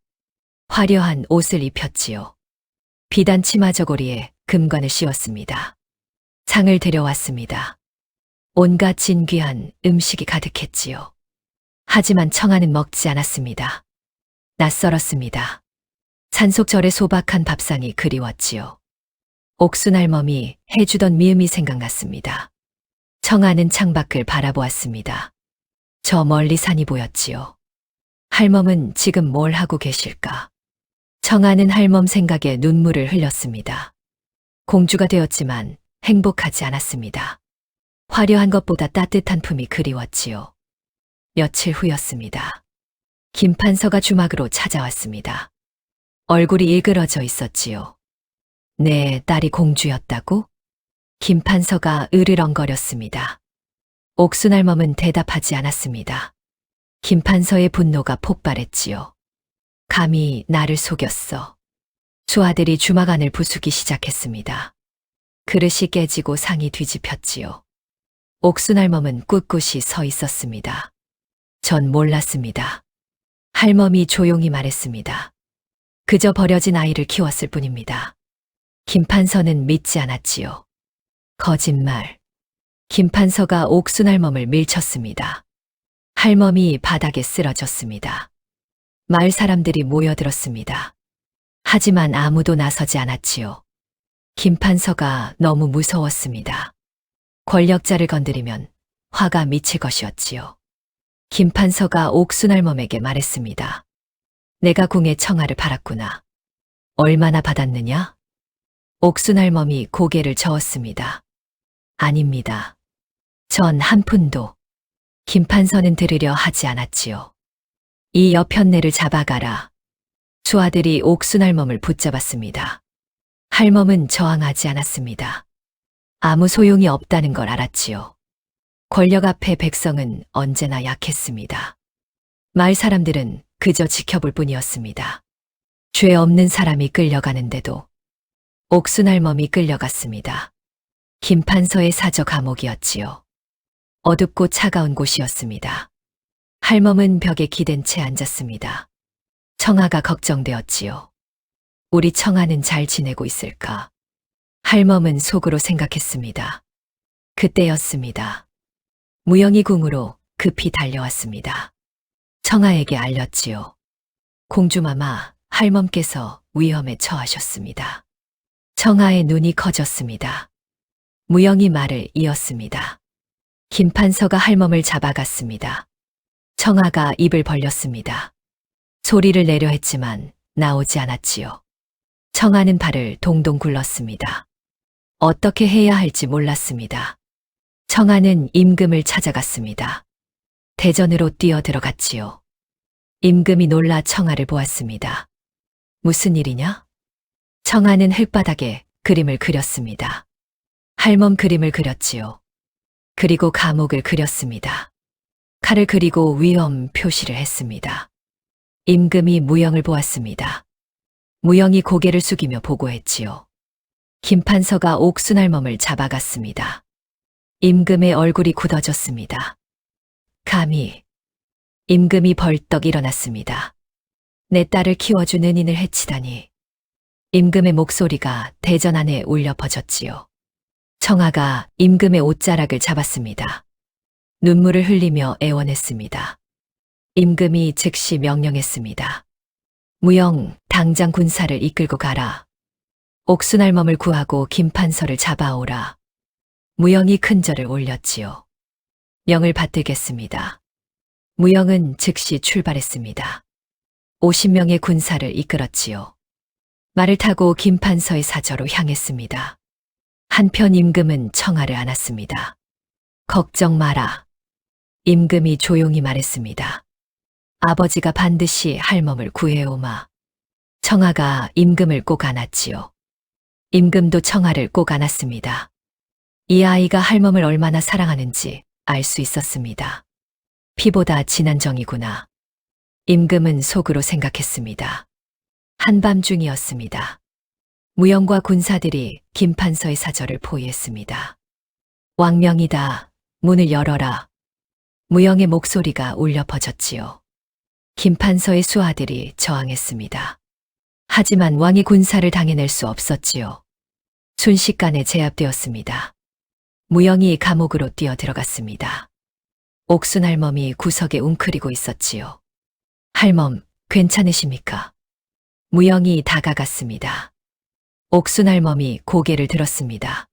화려한 옷을 입혔지요. 비단 치마 저고리에 금관을 씌웠습니다. 상을 들여왔습니다. 온갖 진귀한 음식이 가득했지요. 하지만 청아는 먹지 않았습니다. 낯설었습니다. 산속절의 소박한 밥상이 그리웠지요. 옥순할멈이 해주던 미음이 생각났습니다. 청아는 창밖을 바라보았습니다. 저 멀리 산이 보였지요. 할멈은 지금 뭘 하고 계실까? 청아는 할멈 생각에 눈물을 흘렸습니다. 공주가 되었지만 행복하지 않았습니다. 화려한 것보다 따뜻한 품이 그리웠지요. 며칠 후였습니다. 김판서가 주막으로 찾아왔습니다. 얼굴이 일그러져 있었지요. 내 딸이 공주였다고? 김판서가 으르렁거렸습니다. 옥순할멈은 대답하지 않았습니다. 김판서의 분노가 폭발했지요. 감히 나를 속였어. 수아들이 주막 안을 부수기 시작했습니다. 그릇이 깨지고 상이 뒤집혔지요. 옥순할멈은 꿋꿋이 서 있었습니다. 전 몰랐습니다. 할멈이 조용히 말했습니다. 그저 버려진 아이를 키웠을 뿐입니다. 김판서는 믿지 않았지요. 거짓말. 김판서가 옥순할멈을 밀쳤습니다. 할멈이 바닥에 쓰러졌습니다. 마을 사람들이 모여들었습니다. 하지만 아무도 나서지 않았지요. 김판서가 너무 무서웠습니다. 권력자를 건드리면 화가 미칠 것이었지요. 김판서가 옥순할멈에게 말했습니다. 내가 궁에 청아를 팔았구나. 얼마나 받았느냐? 옥순할멈이 고개를 저었습니다. 아닙니다. 전 한 푼도. 김판서는 들으려 하지 않았지요. 이 여편네를 잡아가라. 수아들이 옥순할멈을 붙잡았습니다. 할멈은 저항하지 않았습니다. 아무 소용이 없다는 걸 알았지요. 권력 앞에 백성은 언제나 약했습니다. 마을 사람들은 그저 지켜볼 뿐이었습니다. 죄 없는 사람이 끌려가는데도 옥순할멈이 끌려갔습니다. 김판서의 사저 감옥이었지요. 어둡고 차가운 곳이었습니다. 할멈은 벽에 기댄 채 앉았습니다. 청아가 걱정되었지요. 우리 청아는 잘 지내고 있을까? 할멈은 속으로 생각했습니다. 그때였습니다. 무영이 궁으로 급히 달려왔습니다. 청아에게 알렸지요. 공주마마, 할멈께서 위험에 처하셨습니다. 청아의 눈이 커졌습니다. 무영이 말을 이었습니다. 김판서가 할멈을 잡아갔습니다. 청아가 입을 벌렸습니다. 소리를 내려 했지만 나오지 않았지요. 청아는 발을 동동 굴렀습니다. 어떻게 해야 할지 몰랐습니다. 청아는 임금을 찾아갔습니다. 대전으로 뛰어들어갔지요. 임금이 놀라 청아를 보았습니다. 무슨 일이냐? 청아는 흙바닥에 그림을 그렸습니다. 할멈 그림을 그렸지요. 그리고 감옥을 그렸습니다. 칼을 그리고 위험 표시를 했습니다. 임금이 무영을 보았습니다. 무영이 고개를 숙이며 보고했지요. 김판서가 옥순할멈을 잡아갔습니다. 임금의 얼굴이 굳어졌습니다. 감히. 임금이 벌떡 일어났습니다. 내 딸을 키워준 은인을 해치다니. 임금의 목소리가 대전 안에 울려 퍼졌지요. 청아가 임금의 옷자락을 잡았습니다. 눈물을 흘리며 애원했습니다. 임금이 즉시 명령했습니다. 무영, 당장 군사를 이끌고 가라. 옥순할멈을 구하고 김판서를 잡아오라. 무영이 큰 절을 올렸지요. 명을 받들겠습니다. 무영은 즉시 출발했습니다. 50명의 군사를 이끌었지요. 말을 타고 김판서의 사저로 향했습니다. 한편 임금은 청아를 안았습니다. 걱정 마라. 임금이 조용히 말했습니다. 아버지가 반드시 할멈을 구해오마. 청아가 임금을 꼭 안았지요. 임금도 청아를 꼭 안았습니다. 이 아이가 할멈을 얼마나 사랑하는지 알 수 있었습니다. 피보다 진한 정이구나. 임금은 속으로 생각했습니다. 한밤중이었습니다. 무영과 군사들이 김판서의 사저를 포위했습니다. 왕명이다. 문을 열어라. 무영의 목소리가 울려 퍼졌지요. 김판서의 수하들이 저항했습니다. 하지만 왕이 군사를 당해낼 수 없었지요. 순식간에 제압되었습니다. 무영이 감옥으로 뛰어들어갔습니다. 옥순할멈이 구석에 웅크리고 있었지요. 할멈, 괜찮으십니까? 무영이 다가갔습니다. 옥순할멈이 고개를 들었습니다.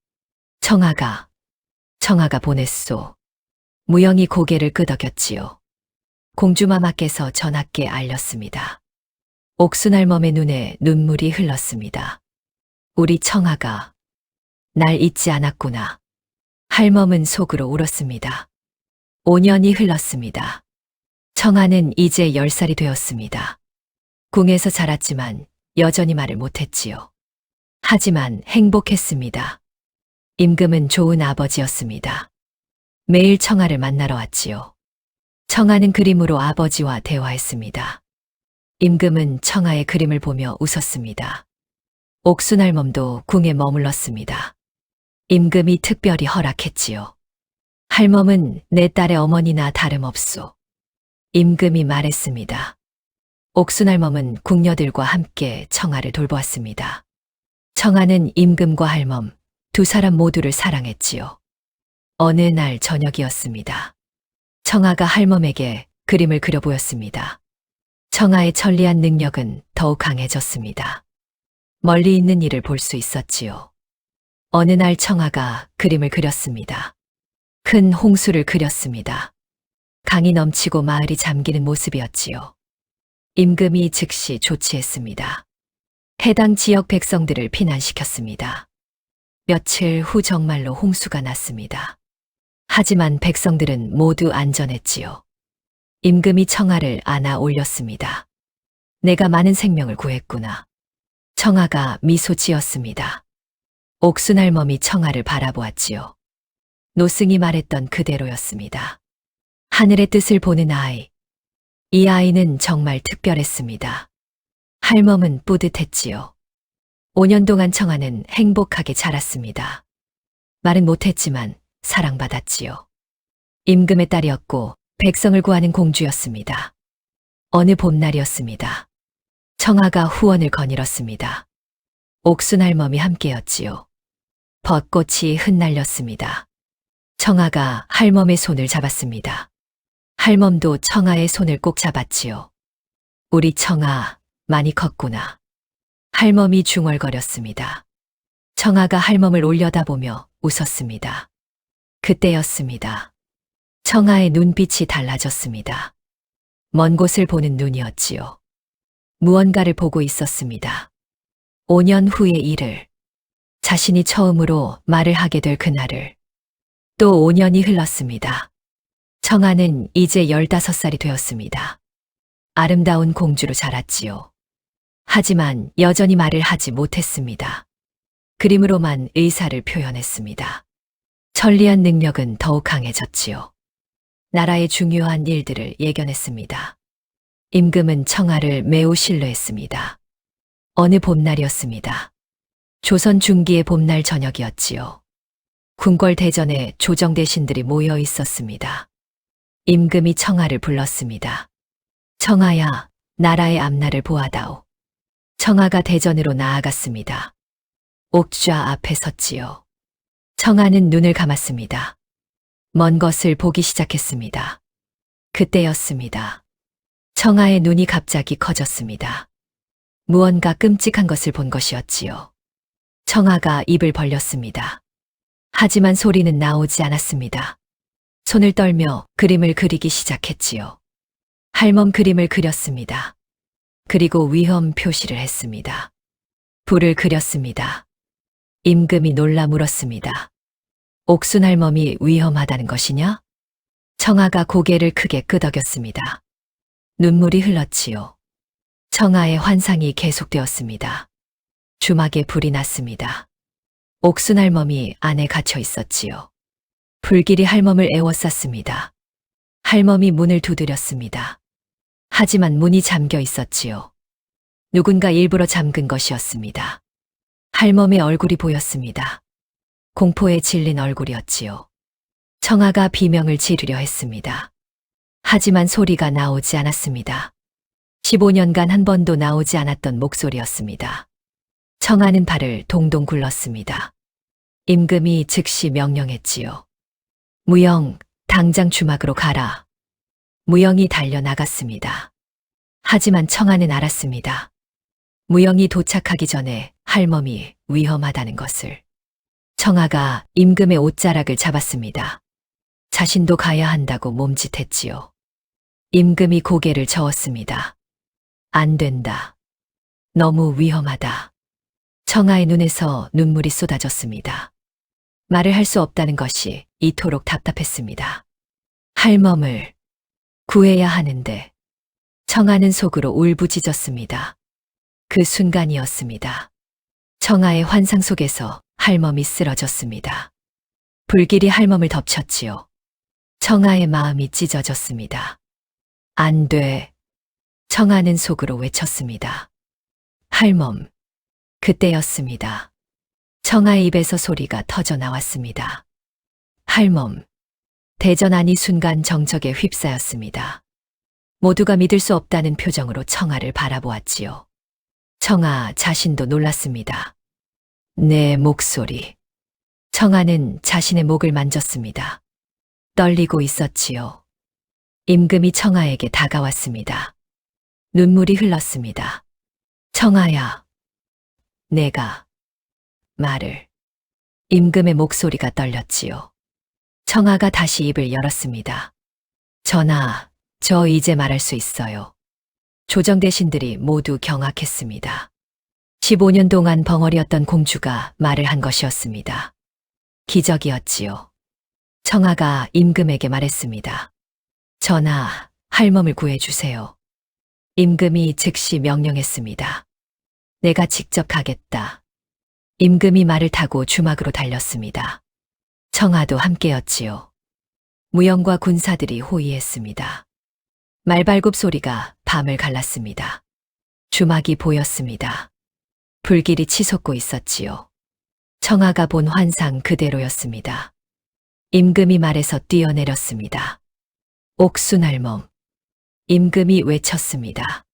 청아가 보냈소. 무영이 고개를 끄덕였지요. 공주마마께서 전하께 알렸습니다. 옥순할멈의 눈에 눈물이 흘렀습니다. 우리 청아가 날 잊지 않았구나. 할멈은 속으로 울었습니다. 5년이 흘렀습니다. 청아는 이제 10살이 되었습니다. 궁에서 자랐지만 여전히 말을 못했지요. 하지만 행복했습니다. 임금은 좋은 아버지였습니다. 매일 청아를 만나러 왔지요. 청아는 그림으로 아버지와 대화했습니다. 임금은 청아의 그림을 보며 웃었습니다. 옥순할멈도 궁에 머물렀습니다. 임금이 특별히 허락했지요. 할멈은 내 딸의 어머니나 다름없소. 임금이 말했습니다. 옥순할멈은 궁녀들과 함께 청아를 돌보았습니다. 청아는 임금과 할멈 두 사람 모두를 사랑했지요. 어느 날 저녁이었습니다. 청아가 할멈에게 그림을 그려 보였습니다. 청아의 천리한 능력은 더욱 강해졌습니다. 멀리 있는 일을 볼 수 있었지요. 어느 날 청아가 그림을 그렸습니다. 큰 홍수를 그렸습니다. 강이 넘치고 마을이 잠기는 모습이었지요. 임금이 즉시 조치했습니다. 해당 지역 백성들을 피난시켰습니다. 며칠 후 정말로 홍수가 났습니다. 하지만 백성들은 모두 안전했지요. 임금이 청아를 안아 올렸습니다. 내가 많은 생명을 구했구나. 청아가 미소 지었습니다. 옥순할멈이 청아를 바라보았지요. 노승이 말했던 그대로였습니다. 하늘의 뜻을 보는 아이. 이 아이는 정말 특별했습니다. 할멈은 뿌듯했지요. 5년 동안 청아는 행복하게 자랐습니다. 말은 못했지만 사랑받았지요. 임금의 딸이었고 백성을 구하는 공주였습니다. 어느 봄날이었습니다. 청아가 후원을 거닐었습니다. 옥순할멈이 함께였지요. 벚꽃이 흩날렸습니다. 청아가 할멈의 손을 잡았습니다. 할멈도 청아의 손을 꼭 잡았지요. 우리 청아 많이 컸구나. 할멈이 중얼거렸습니다. 청아가 할멈을 올려다보며 웃었습니다. 그때였습니다. 청아의 눈빛이 달라졌습니다. 먼 곳을 보는 눈이었지요. 무언가를 보고 있었습니다. 5년 후의 일을, 자신이 처음으로 말을 하게 될 그날을. 또 5년이 흘렀습니다. 청아는 이제 15살이 되었습니다. 아름다운 공주로 자랐지요. 하지만 여전히 말을 하지 못했습니다. 그림으로만 의사를 표현했습니다. 천리한 능력은 더욱 강해졌지요. 나라의 중요한 일들을 예견했습니다. 임금은 청아를 매우 신뢰했습니다. 어느 봄날이었습니다. 조선 중기의 봄날 저녁이었지요. 궁궐 대전에 조정 대신들이 모여 있었습니다. 임금이 청아를 불렀습니다. 청아야, 나라의 앞날을 보아다오. 청아가 대전으로 나아갔습니다. 옥좌 앞에 섰지요. 청아는 눈을 감았습니다. 먼 것을 보기 시작했습니다. 그때였습니다. 청아의 눈이 갑자기 커졌습니다. 무언가 끔찍한 것을 본 것이었지요. 청아가 입을 벌렸습니다. 하지만 소리는 나오지 않았습니다. 손을 떨며 그림을 그리기 시작했지요. 할멈 그림을 그렸습니다. 그리고 위험 표시를 했습니다. 불을 그렸습니다. 임금이 놀라 물었습니다. 옥순할멈이 위험하다는 것이냐? 청아가 고개를 크게 끄덕였습니다. 눈물이 흘렀지요. 청아의 환상이 계속되었습니다. 주막에 불이 났습니다. 옥순할멈이 안에 갇혀 있었지요. 불길이 할멈을 에워쌌습니다. 할멈이 문을 두드렸습니다. 하지만 문이 잠겨 있었지요. 누군가 일부러 잠근 것이었습니다. 할멈의 얼굴이 보였습니다. 공포에 질린 얼굴이었지요. 청아가 비명을 지르려 했습니다. 하지만 소리가 나오지 않았습니다. 15년간 한 번도 나오지 않았던 목소리였습니다. 청아는 발을 동동 굴렀습니다. 임금이 즉시 명령했지요. 무영, 당장 주막으로 가라. 무영이 달려나갔습니다. 하지만 청아는 알았습니다. 무영이 도착하기 전에 할멈이 위험하다는 것을. 청아가 임금의 옷자락을 잡았습니다. 자신도 가야 한다고 몸짓했지요. 임금이 고개를 저었습니다. 안 된다. 너무 위험하다. 청아의 눈에서 눈물이 쏟아졌습니다. 말을 할 수 없다는 것이 이토록 답답했습니다. 할멈을 구해야 하는데 청아는 속으로 울부짖었습니다. 그 순간이었습니다. 청아의 환상 속에서 할멈이 쓰러졌습니다. 불길이 할멈을 덮쳤지요. 청아의 마음이 찢어졌습니다. 안 돼. 청아는 속으로 외쳤습니다. 할멈. 그때였습니다. 청아의 입에서 소리가 터져 나왔습니다. 할멈. 대전하니 순간 정적에 휩싸였습니다. 모두가 믿을 수 없다는 표정으로 청아를 바라보았지요. 청아 자신도 놀랐습니다. 내 목소리. 청아는 자신의 목을 만졌습니다. 떨리고 있었지요. 임금이 청아에게 다가왔습니다. 눈물이 흘렀습니다. 청아야. 내가 말을. 임금의 목소리가 떨렸지요. 청아가 다시 입을 열었습니다. 전하, 저 이제 말할 수 있어요. 조정 대신들이 모두 경악했습니다. 15년 동안 벙어리였던 공주가 말을 한 것이었습니다. 기적이었지요. 청아가 임금에게 말했습니다. 전하, 할멈을 구해주세요. 임금이 즉시 명령했습니다. 내가 직접 가겠다. 임금이 말을 타고 주막으로 달렸습니다. 청아도 함께였지요. 무영과 군사들이 호위했습니다. 말발굽 소리가 밤을 갈랐습니다. 주막이 보였습니다. 불길이 치솟고 있었지요. 청아가 본 환상 그대로였습니다. 임금이 말에서 뛰어내렸습니다. 옥순할멈. 임금이 외쳤습니다.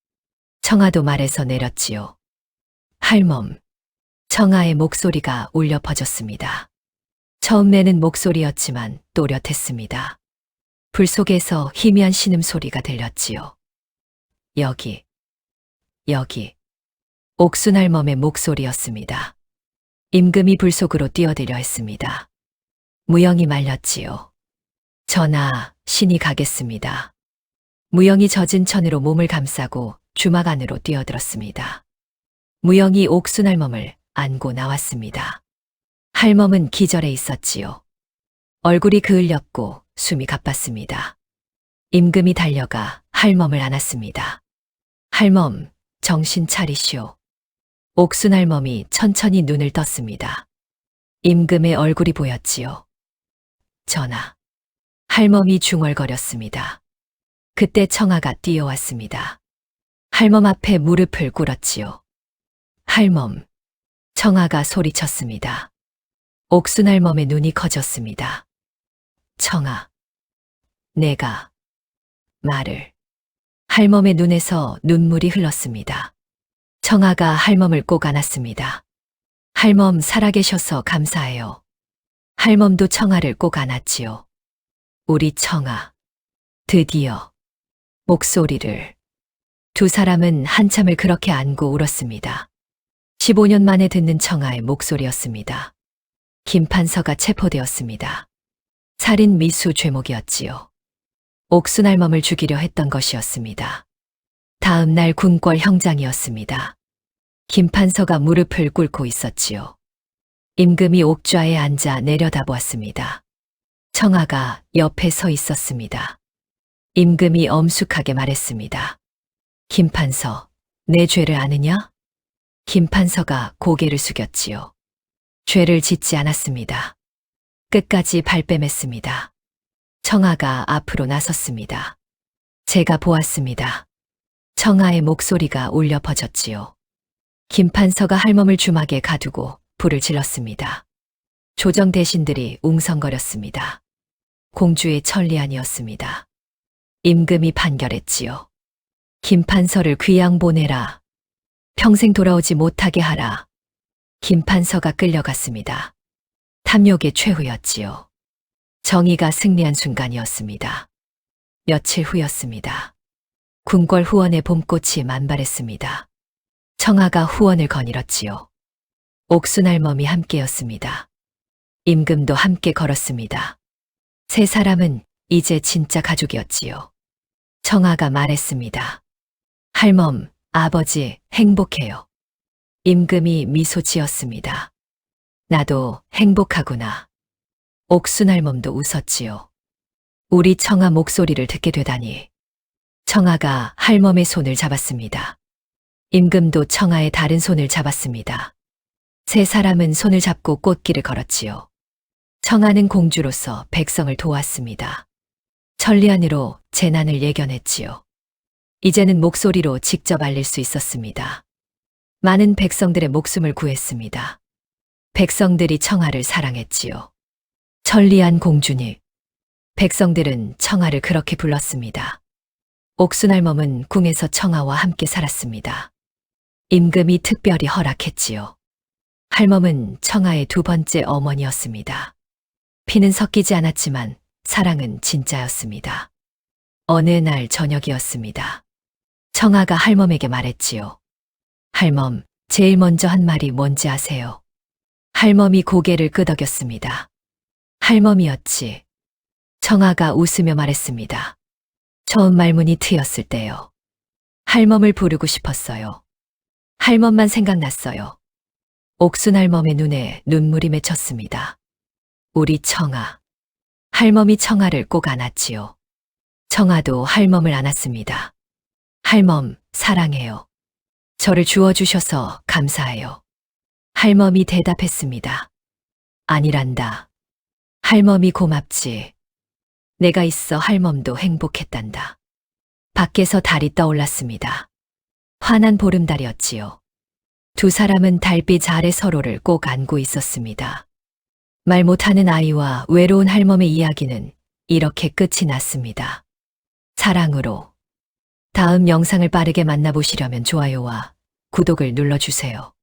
청아도 말에서 내렸지요. 할멈. 청아의 목소리가 울려 퍼졌습니다. 처음에는 목소리였지만 또렷했습니다. 불 속에서 희미한 신음소리가 들렸지요. 여기. 옥순할멈의 목소리였습니다. 임금이 불 속으로 뛰어들려 했습니다. 무영이 말렸지요. 전하, 신이 가겠습니다. 무영이 젖은 천으로 몸을 감싸고 주막 안으로 뛰어들었습니다. 무영이 옥순할멈을 안고 나왔습니다. 할멈은 기절해 있었지요. 얼굴이 그을렸고 숨이 가빴습니다. 임금이 달려가 할멈을 안았습니다. 할멈, 정신 차리시오. 옥순할멈이 천천히 눈을 떴습니다. 임금의 얼굴이 보였지요. 전하. 할멈이 중얼거렸습니다. 그때 청아가 뛰어왔습니다. 할멈 앞에 무릎을 꿇었지요. 할멈. 청아가 소리쳤습니다. 옥순할멈의 눈이 커졌습니다. 청아. 내가 말을. 할멈의 눈에서 눈물이 흘렀습니다. 청아가 할멈을 꼭 안았습니다. 할멈 살아계셔서 감사해요. 할멈도 청아를 꼭 안았지요. 우리 청아. 드디어 목소리를. 두 사람은 한참을 그렇게 안고 울었습니다. 15년 만에 듣는 청아의 목소리였습니다. 김판서가 체포되었습니다. 살인 미수 죄목이었지요. 옥순할멈을 죽이려 했던 것이었습니다. 다음 날 궁궐 형장이었습니다. 김판서가 무릎을 꿇고 있었지요. 임금이 옥좌에 앉아 내려다보았습니다. 청아가 옆에 서 있었습니다. 임금이 엄숙하게 말했습니다. 김판서, 내 죄를 아느냐? 김판서가 고개를 숙였지요. 죄를 짓지 않았습니다. 끝까지 발뺌했습니다. 청아가 앞으로 나섰습니다. 제가 보았습니다. 청아의 목소리가 울려 퍼졌지요. 김판서가 할멈을 주막에 가두고 불을 질렀습니다. 조정 대신들이 웅성거렸습니다. 공주의 천리안이었습니다. 임금이 판결했지요. 김판서를 귀양 보내라. 평생 돌아오지 못하게 하라. 김판서가 끌려갔습니다. 탐욕의 최후였지요. 정의가 승리한 순간이었습니다. 며칠 후였습니다. 궁궐 후원의 봄꽃이 만발했습니다. 청아가 후원을 거닐었지요. 옥순할멈이 함께였습니다. 임금도 함께 걸었습니다. 세 사람은 이제 진짜 가족이었지요. 청아가 말했습니다. 할멈, 아버지, 행복해요. 임금이 미소 지었습니다. 나도 행복하구나. 옥순할멈도 웃었지요. 우리 청아 목소리를 듣게 되다니. 청아가 할멈의 손을 잡았습니다. 임금도 청아의 다른 손을 잡았습니다. 세 사람은 손을 잡고 꽃길을 걸었지요. 청아는 공주로서 백성을 도왔습니다. 천리안으로 재난을 예견했지요. 이제는 목소리로 직접 알릴 수 있었습니다. 많은 백성들의 목숨을 구했습니다. 백성들이 청아를 사랑했지요. 천리안 공주님. 백성들은 청아를 그렇게 불렀습니다. 옥순할멈은 궁에서 청아와 함께 살았습니다. 임금이 특별히 허락했지요. 할멈은 청아의 두 번째 어머니였습니다. 피는 섞이지 않았지만 사랑은 진짜였습니다. 어느 날 저녁이었습니다. 청아가 할멈에게 말했지요. 할멈, 제일 먼저 한 말이 뭔지 아세요? 할멈이 고개를 끄덕였습니다. 할멈이었지. 청아가 웃으며 말했습니다. 처음 말문이 트였을 때요. 할멈을 부르고 싶었어요. 할멈만 생각났어요. 옥순할멈의 눈에 눈물이 맺혔습니다. 우리 청아. 할멈이 청아를 꼭 안았지요. 청아도 할멈을 안았습니다. 할멈, 사랑해요. 저를 주워주셔서 감사해요. 할멈이 대답했습니다. 아니란다. 할멈이 고맙지. 내가 있어 할멈도 행복했단다. 밖에서 달이 떠올랐습니다. 환한 보름달이었지요. 두 사람은 달빛 아래 서로를 꼭 안고 있었습니다. 말 못하는 아이와 외로운 할멈의 이야기는 이렇게 끝이 났습니다. 사랑으로. 다음 영상을 빠르게 만나보시려면 좋아요와 구독을 눌러주세요.